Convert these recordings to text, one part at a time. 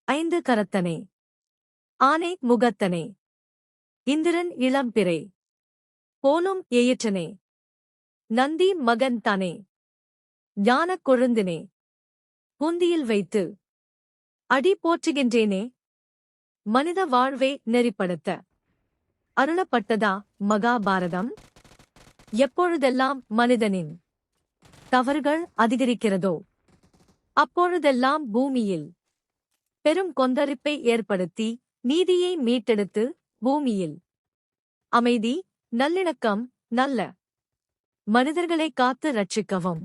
ஐந்து கரத்தனே. ஆனை முகத்தனே. இந்திரன் இளம்பிறை போலும் எயிற்றனே. நந்தி மகன் தானே. ஞானக் கொழுந்தினே. புந்தியில் வைத்து அடி போற்றுகின்றேனே. மனித வாழ்வை நெறிப்படுத்த அருளப்பட்டதா மகாபாரதம். எப்பொழுதெல்லாம் மனிதனின் தவறுகள் அதிகரிக்கிறதோ அப்பொழுதெல்லாம் பூமியில் பெரும் கொந்தளிப்பை ஏற்படுத்தி நீதியை மீட்டெடுத்து பூமியில் அமைதி, நல்லிணக்கம், நல்ல மனிதர்களை காத்து ரட்சிக்கவும்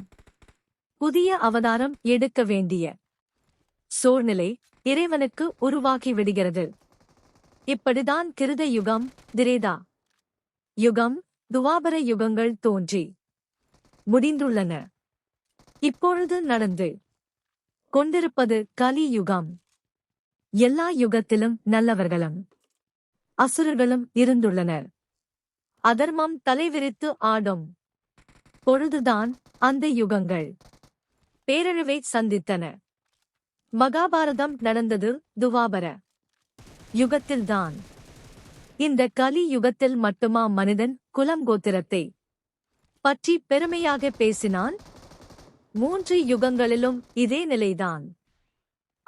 புதிய அவதாரம் எடுக்க வேண்டிய சூழ்நிலை இறைவனுக்கு உருவாகிவிடுகிறது. இப்படிதான் கிருத யுகம், திரேதா யுகம், துவாபர யுகங்கள் தோன்றி முடிந்துள்ளன. இப்பொழுது நடந்து கொண்டிருப்பது கலி யுகம். எல்லா யுகத்திலும் நல்லவர்களும் அசுரர்களும் இருந்துள்ளனர். அதர்மம் தலைவிரித்து ஆடும் பொழுதுதான் அந்த யுகங்கள் பேரழிவை சந்தித்தன. மகாபாரதம் நடந்தது துவாபர யுகத்தில்தான். இந்த கலி யுகத்தில் மட்டுமா மனிதன் குலம் கோத்திரத்தை பற்றி பெருமையாக பேசினான்? மூன்று யுகங்களிலும் இதே நிலைதான்.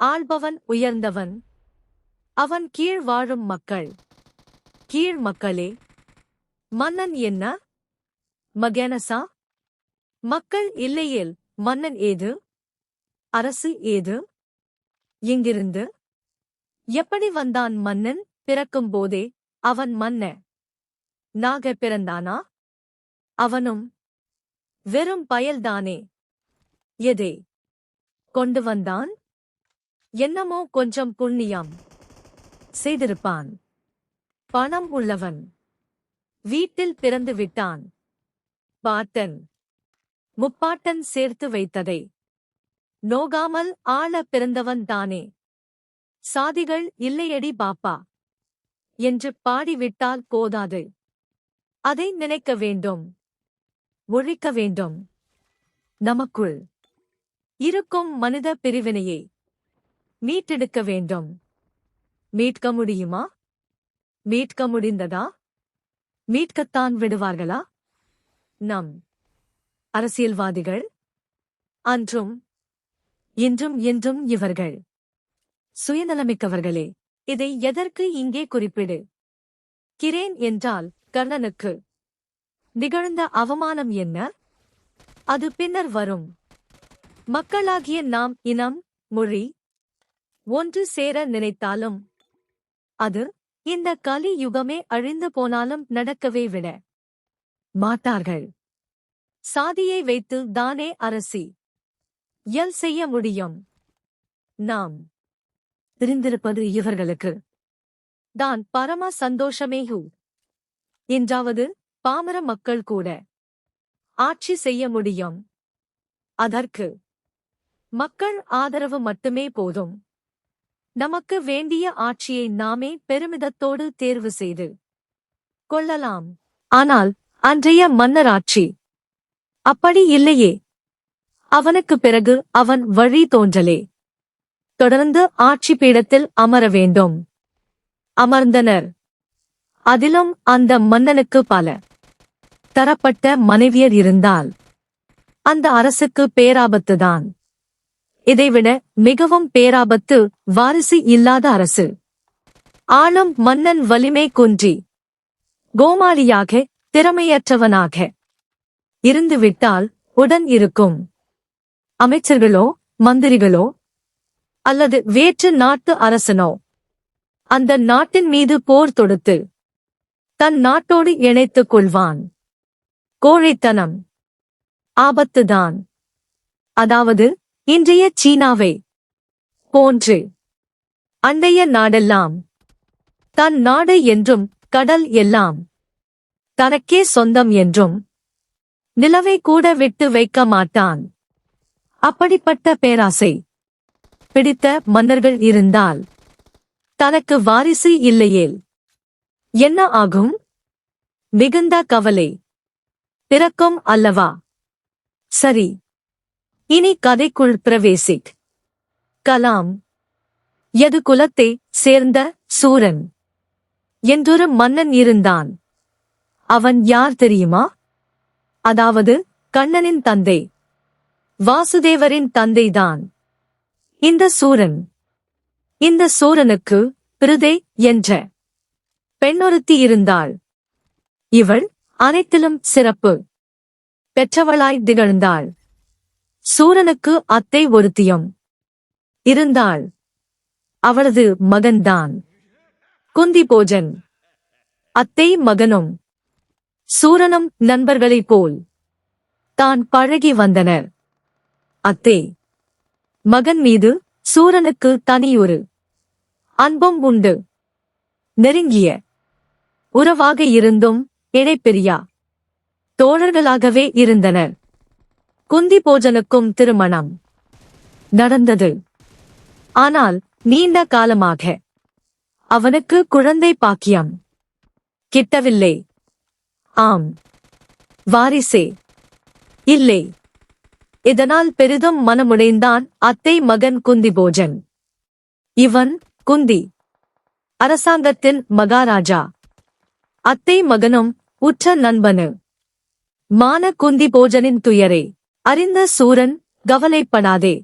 ஆள்பவன் உயர்ந்தவன், அவன் கீழ் வாழும் மக்கள் கீழ் மக்களே. மன்னன் என்ன? மகேனசா? மக்கள் இல்லையேல் மன்னன் ஏது? அரசு ஏது? இங்கிருந்து எப்படி வந்தான் மன்னன்? பிறக்கும் போதே அவன் மன்ன நாக பிறந்தானா? அவனும் வெறும் பயல்தானே. எதை கொண்டு வந்தான்? என்னமோ கொஞ்சம் புண்ணியம் செய்திருப்பான். பணம் உள்ளவன் வீட்டில் பிறந்து விட்டான். பாட்டன் முப்பாட்டன் சேர்த்து வைத்ததை நோகாமல் ஆள பிறந்தவன் தானே. சாதிகள் இல்லையடி பாப்பா என்று பாடிவிட்டால் போதாது. அதை நினைக்க வேண்டும், ஒழிக்க வேண்டும். நமக்குள் இருக்கும் மனித பிரிவினையை மீட்டெடுக்க வேண்டும். மீட்க முடியுமா? மீட்க முடிந்ததா? மீட்கத்தான் விடுவார்களா நம் அரசியல்வாதிகள்? அன்றும் இன்றும் என்றும் இவர்கள் சுயநலமிக்கவர்களே. இதை எதற்கு இங்கே குறிப்பிடு? கிரேன் என்றால் கர்ணனுக்கு நிகழ்ந்த அவமானம் என்ன? அது பின்னர் வரும். மக்களாகிய நாம் இனம், மொழி ஒன்று சேர நினைத்தாலும் அது இந்த கலி யுகமே அழிந்து போனாலும் நடக்கவே விட மாட்டார்கள். சாதியை வைத்து தானே அரசி எல் செய்ய முடியும். நாம் தெரிந்திருப்பது இவர்களுக்கு தான் பரம சந்தோஷமேஹு. என்றாவது பாமர மக்கள் கூட ஆட்சி செய்ய முடியும். அதற்கு மக்கள் ஆதரவு மட்டுமே போதும். நமக்கு வேண்டிய ஆட்சியை நாமே பெருமிதத்தோடு தேர்வு செய்து கொள்ளலாம். ஆனால் அன்றைய மன்னராட்சி அப்படி இல்லையே. அவனுக்கு பிறகு அவன் வழி தோன்றலே தொடர்ந்து ஆட்சி பீடத்தில் அமர வேண்டும். அமர்ந்தனர். அதிலும் அந்த மன்னனுக்கு பல தரப்பட்ட மனைவியர் இருந்தால் அந்த அரசுக்கு பேராபத்துதான். இதைவிட மிகவும் பேராபத்து வாரிசு இல்லாத அரசு. ஆளும் மன்னன் வலிமை குன்றி கோமாளியாக திறமையற்றவனாக இருந்துவிட்டால் உடன் இருக்கும் அமைச்சர்களோ மந்திரிகளோ அல்லது வேற்று நாட்டு அரசனோ அந்த நாட்டின் மீது போர் தொடுத்து தன் நாட்டோடு இணைத்துக் கொள்வான். கோழைத்தனம், ஆபத்துதான். அதாவது இன்றைய சீனாவை போன்று அண்டைய நாடெல்லாம் தன் நாடு என்றும் கடல் எல்லாம் தனக்கே சொந்தம் என்றும் நிலவை கூட விட்டு வைக்க மாட்டான். அப்படிப்பட்ட பேராசை பிடித்த மன்னர்கள் இருந்தால் தனக்கு வாரிசு இல்லையேல் என்ன ஆகும்? மிகுந்த கவலை பிறக்கும் அல்லவா? சரி, இனி கதைக்குள் பிரவேசிக் கலாம். யது குலத்தை சேர்ந்த சூரன் என்றொரு மன்னன் இருந்தான். அவன் யார் தெரியுமா? அதாவது கண்ணனின் தந்தை, வாசுதேவரின் தந்தைதான் இந்த சூரன். இந்த சூரனுக்கு பிருதை என்ற பெண்ணொருத்தி இருந்தாள். இவள் அனைத்திலும் சிறப்பு பெற்றவளாய் திகழ்ந்தாள். சூரனுக்கு அத்தை ஒருத்தியும் இருந்தாள். அவளது மகன்தான் குந்திபோஜன். அத்தை மகனும் சூரனும் நண்பர்களைப் போல் தான் பழகி வந்தனர். அத்தை மகன் மீது சூரனுக்கு தனியொரு அன்பும் உண்டு. நெருங்கிய உறவாக இருந்தும் இணைப்பிரியா தோழர்களாகவே இருந்தனர். குந்திபோஜனுக்கும் திருமணம் நடந்தது. ஆனால் நீண்ட காலமாக அவனுக்கு குழந்தை பாக்கியம் கிட்டவில்லை. ஆம், வாரிசே இல்லை. இதனால் பெரிதும் மனமுடைந்தான் அத்தை மகன் குந்திபோஜன். இவன் குந்தி அரசாங்கத்தின் மகாராஜா. அத்தை மகனும் உற்ற நண்பனு மான குந்திபோஜனின் துயரை அறிந்த சூரன், கவலைப்படாதே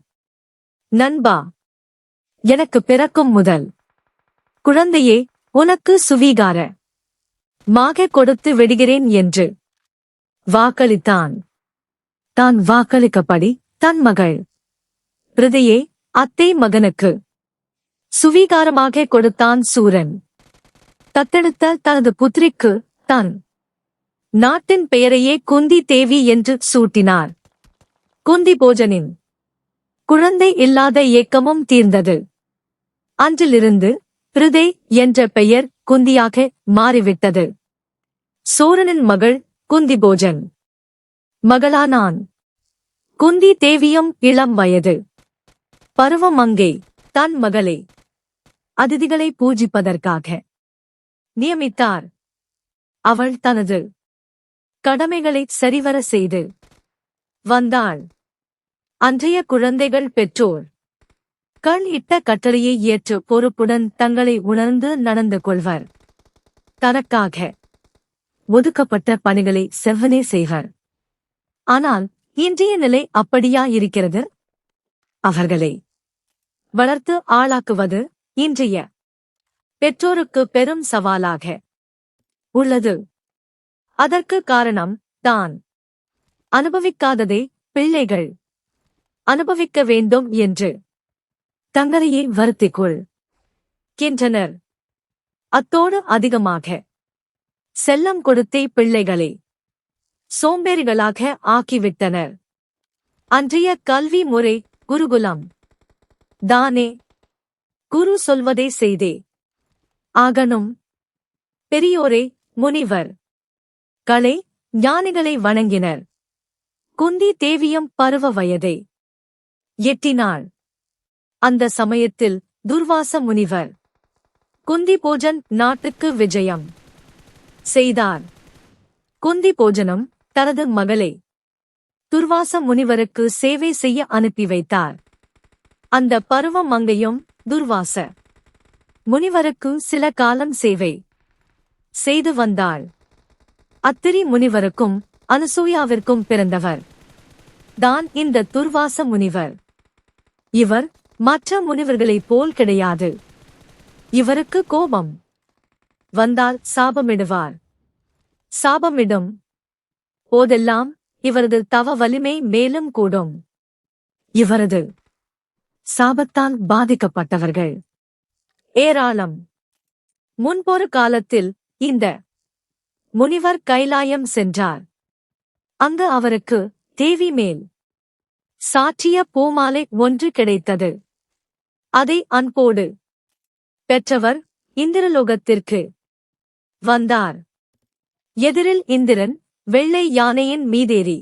நண்பா, எனக்கு பிறக்கும் முதல் குழந்தையே உனக்கு சுவீகார மாக கொடுத்து விடுகிறேன் என்று வாக்களித்தான். தான் வாக்களிக்கப்படி தன் மகள் பிருதையை அத்தை மகனுக்கு சுவீகாரமாக கொடுத்தான் சூரன். தத்தெடுத்த தனது புத்திரிக்கு தன் நாட்டின் பெயரையே குந்தி தேவி என்று சூட்டினார். குந்திபோஜனின் குழந்தை இல்லாத ஏக்கமும் தீர்ந்தது. அன்றிலிருந்து பிருதை என்ற பெயர் குந்தியாக மாறிவிட்டது. சூரனின் மகள் குந்திபோஜன் மகளானான். குந்தி தேவியும் இளம் வயது பருவமங்கை தன் மகளை அதிதிகளை பூஜிப்பதற்காக நியமித்தார். அவள் தனது கடமைகளை சரிவர செய்து வந்தாள். அன்றைய குழந்தைகள் பெற்றோர் கண் இட்ட கட்டளையை ஏற்று பொறுப்புடன் தங்களை உணர்ந்து நடந்து கொள்வர். தனக்காக ஒதுக்கப்பட்ட பணிகளை செவ்வனே செய்வர். ஆனால் இன்றைய நிலை அப்படியா இருக்கிறது? அவர்களை வளர்த்து ஆளாக்குவது இன்றைய பெற்றோருக்கு பெரும் சவாலாக உள்ளது. அதற்கு காரணம் தான் அனுபவிக்காததை பிள்ளைகள் அனுபவிக்க வேண்டும் என்று தங்களையே வருத்திக் கொள்கின்றனர். அத்தோடு அதிகமாக செல்லம் கொடுத்தே பிள்ளைகளை சோம்பேறிகளாக ஆக்கிவிட்டனர். அன்றைய கல்வி முறை குருகுலம் தானே. குரு சொல்வதே செய்தே ஆகணும். பெரியோரே முனிவர் களை ஞானிகளை வணங்கினர். குந்தி தேவியும் பருவ வயதை எட்டினாள். அந்த சமயத்தில் துர்வாச முனிவர் குந்திபோஜன் நாட்டுக்கு விஜயம் செய்தார். குந்திபோஜனும் தனது மகளை துர்வாச முனிவருக்கு சேவை செய்ய அனுப்பி வைத்தார். அந்த பருவ மங்கையும் துர்வாச முனிவருக்கு சில காலம் சேவை செய்து வந்தாள். அத்திரி முனிவருக்கும் அனுசூயாவிற்கும் பிறந்தவர் தான் இந்த துர்வாச முனிவர். இவர் மற்ற முனிவர்களைப் போல் கிடையாது. இவருக்கு கோபம் வந்தால் சாபமிடுவார். சாபமிடும் போதெல்லாம் இவரது தவ வலிமை மேலும் கூடும். இவரது சாபத்தால் பாதிக்கப்பட்டவர்கள் ஏராளம். முன்பொரு காலத்தில் இந்த முனிவர் கைலாயம் சென்றார். அங்கு அவருக்கு தேவி மேல் சாற்றிய பூமாலை ஒன்று கிடைத்தது. அதை அன்போடு பெற்றவர் இந்திரலோகத்திற்கு வந்தார். எதிரில் இந்திரன் வெள்ளை யானையின் மீதேறி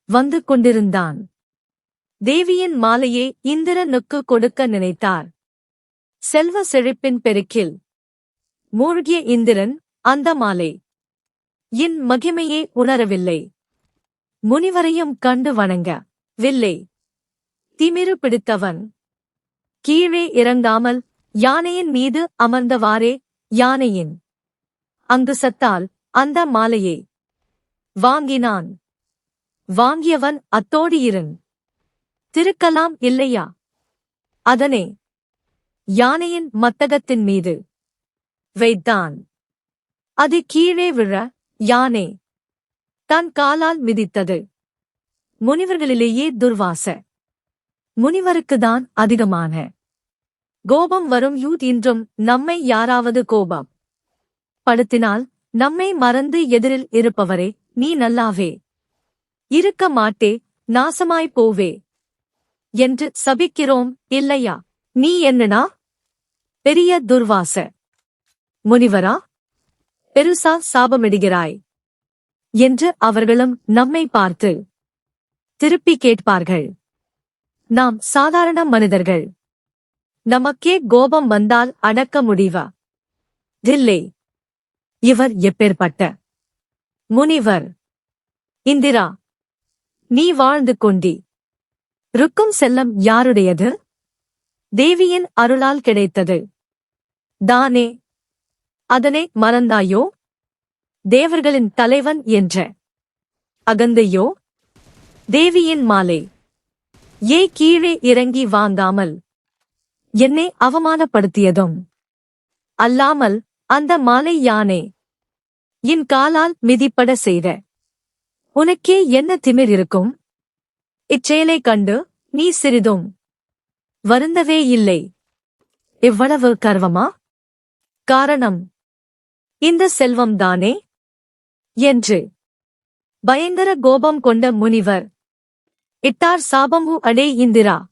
வந்து கொண்டிருந்தான். தேவியின் மாலையை இந்திரனுக்கு கொடுக்க நினைத்தார். செல்வ செழிப்பின் பெருக்கில் மூழ்கிய இந்திரன் அந்த மாலை இன் மகிமையை உணரவில்லை. முனிவரையும் கண்டு வணங்க வில்லை. திமிரு பிடித்தவன் கீழே இறங்காமல் யானையின் மீது அமர்ந்தவாறே யானையின் அங்குசத்தால் அந்த மாலையை வாங்கினான். வாங்கியவன் அத்தோடு திருக்கலாம் இல்லையா? அதனை யானையின் மத்தகத்தின் மீது வைத்தான். அது கீழே விழ யானை தன் காலால் மிதித்தது. முனிவர்களிலேயே துர்வாச முனிவருக்குதான் அதிகமான கோபம் வரும். இன்றும் நம்மை யாராவது கோபம் படுத்தினால் நம்மை மறந்து எதிரில் இருப்பவரே, நீ நல்லாவே இருக்க மாட்டே, நாசமாய்ப் போவே என்று சபிக்கிறோம் இல்லையா? நீ என்னடா பெரிய துர்வாச முனிவரா, பெருசா சாபமிடுகிறாய் என்று அவர்களும் நம்மை பார்த்து திருப்பி கேட்பார்கள். நாம் சாதாரண மனிதர்கள். நமக்கே கோபம் வந்தால் அடக்க முடிவா? இல்லை. இவர் எப்பேற்பட்ட முனிவர்! இந்திரா, நீ வாழ்ந்து கொண்டி ருக்கும் செல்லம் யாருடையது? தேவியின் அருளால் கிடைத்தது தானே. அதனை மறந்தாயோ? தேவர்களின் தலைவன் என்ற அகந்தையோ? தேவியின் மாலை ஏ கீழே இறங்கி வாங்காமல் என்னை அவமானப்படுத்தியதும் அல்லாமல் அந்த மாலை யானை என் காலால் மிதிப்பட செய்த உனக்கே என்ன திமிர் இருக்கும்? இச்செயலைக் கண்டு நீ சிறிதும் வருந்தவே இல்லை. இவ்வளவு கர்வமா? காரணம் இந்த செல்வம்தானே என்று பயங்கர கோபம் கொண்ட முனிவர் இட்டார் சாபமு. அடே இந்திரா,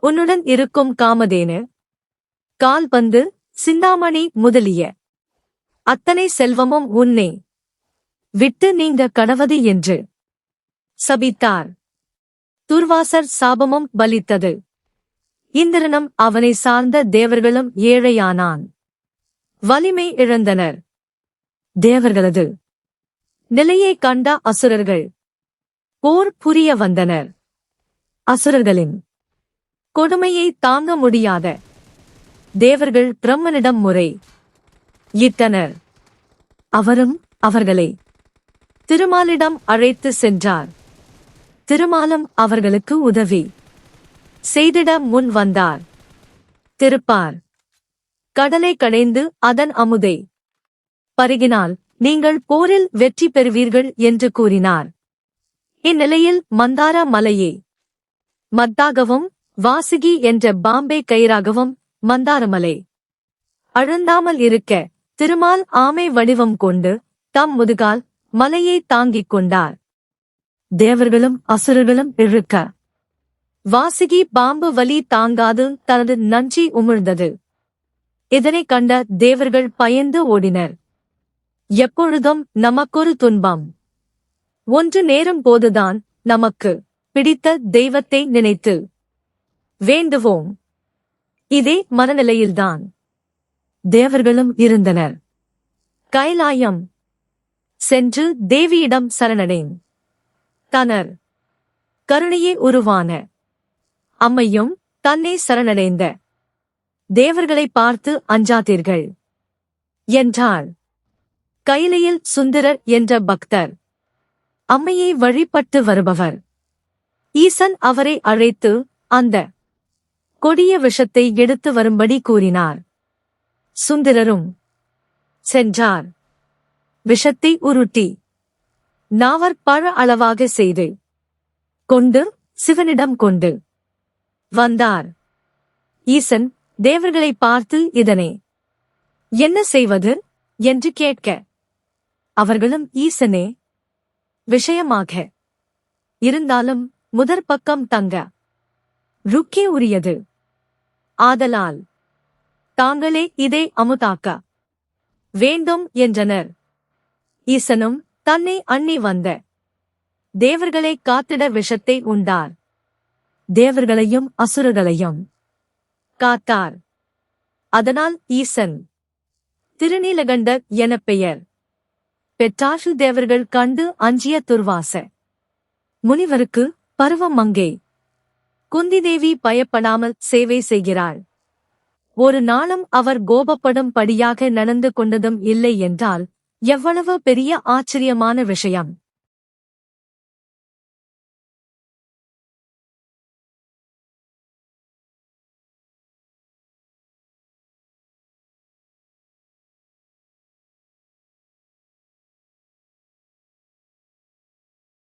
உன்னுடன் இருக்கும் காமதேனு, கால்பந்து, சிந்தாமணி முதலிய அத்தனை செல்வமும் உன்னை விட்டு நீங்க கடவது என்று சபித்தார். துர்வாசர் சாபமும் பலித்தது. இந்திரனும் அவனை சார்ந்த தேவர்களும் ஏழையானான். வலிமை இழந்தனர். தேவர்களது நிலையைக் கண்ட அசுரர்கள் போர் புரிய வந்தனர். அசுரர்களின் கொடுமையை தாங்க முடியாத தேவர்கள் பிரம்மனிடம் முறை இட்டனர். அவரும் அவர்களை திருமாலிடம் அழைத்து சென்றார். திருமாலும் அவர்களுக்கு உதவி செய்திட முன் வந்தார். திருப்பார் கடலை கடைந்து அதன் அமுதை பருகினால் நீங்கள் போரில் வெற்றி பெறுவீர்கள் என்று கூறினார். இந்நிலையில் மந்தார மலையை மத்தாகவும் வாசுகி என்ற பாம்பே கயிறாகவும் மந்தாரமலை அழுந்தாமல் இருக்க திருமால் ஆமை வடிவம் கொண்டு தம் முதுகால் மலையை தாங்கிக் கொண்டார். தேவர்களும் அசுரர்களும் இழுக்க வாசுகி பாம்பு வலி தாங்காது தனது நஞ்சி உமிழ்ந்தது. இதனைக் கண்ட தேவர்கள் பயந்து ஓடினர். எப்பொழுதும் நமக்கொரு துன்பம் ஒன்று நேரும் போதுதான் நமக்கு பிடித்த தெய்வத்தை நினைத்து வேண்டுவோம். இதே மனநிலையில்தான் தேவர்களும் இருந்தனர். கைலாயம் சென்று தேவியிடம் சரணடைன் தனர் கருணையே உருவான அம்மையும் தன்னை சரணடைந்த தேவர்களை பார்த்து அஞ்சாதீர்கள் என்றாள். கைலையில் சுந்தரர் என்ற பக்தர் அம்மையை வழிபட்டு வருபவர். ஈசன் அவரை அழைத்து அந்த கொடிய விஷத்தை எடுத்து வரும்படி கூறினார். சுந்தரரும் சென்றார். விஷத்தை உருட்டி நாவற்பழ அளவாக செய்து கொண்டு சிவனிடம் கொண்டு வந்தார். ஈசன் தேவர்களை பார்த்து இதனை என்ன செய்வது என்று கேட்க அவர்களும் ஈசனே விஷயமாக இருந்தாலும் முதற் பக்கம் தங்க ருக்கே உரியது. ஆதலால் தாங்களே இதை அமுதாக்க வேண்டும் என்றனர். ஈசனும் தன்னை அண்ணி வந்த தேவர்களை காத்திட விஷத்தை உண்டார். தேவர்களையும் அசுரர்களையும் காத்தார். அதனால் ஈசன் திருநீலகண்டர் எனப் பெயர் பெற்றாற்று. தேவர்கள் கண்டு அஞ்சிய துர்வாச முனிவருக்கு பருவம் மங்கை குந்திதேவி பயப்படாமல் சேவை செய்கிறாள். ஒரு நாளும் அவர் கோபப்படும் படியாக நடந்து கொண்டதும் இல்லை என்றால் எவ்வளவு பெரிய ஆச்சரியமான விஷயம்.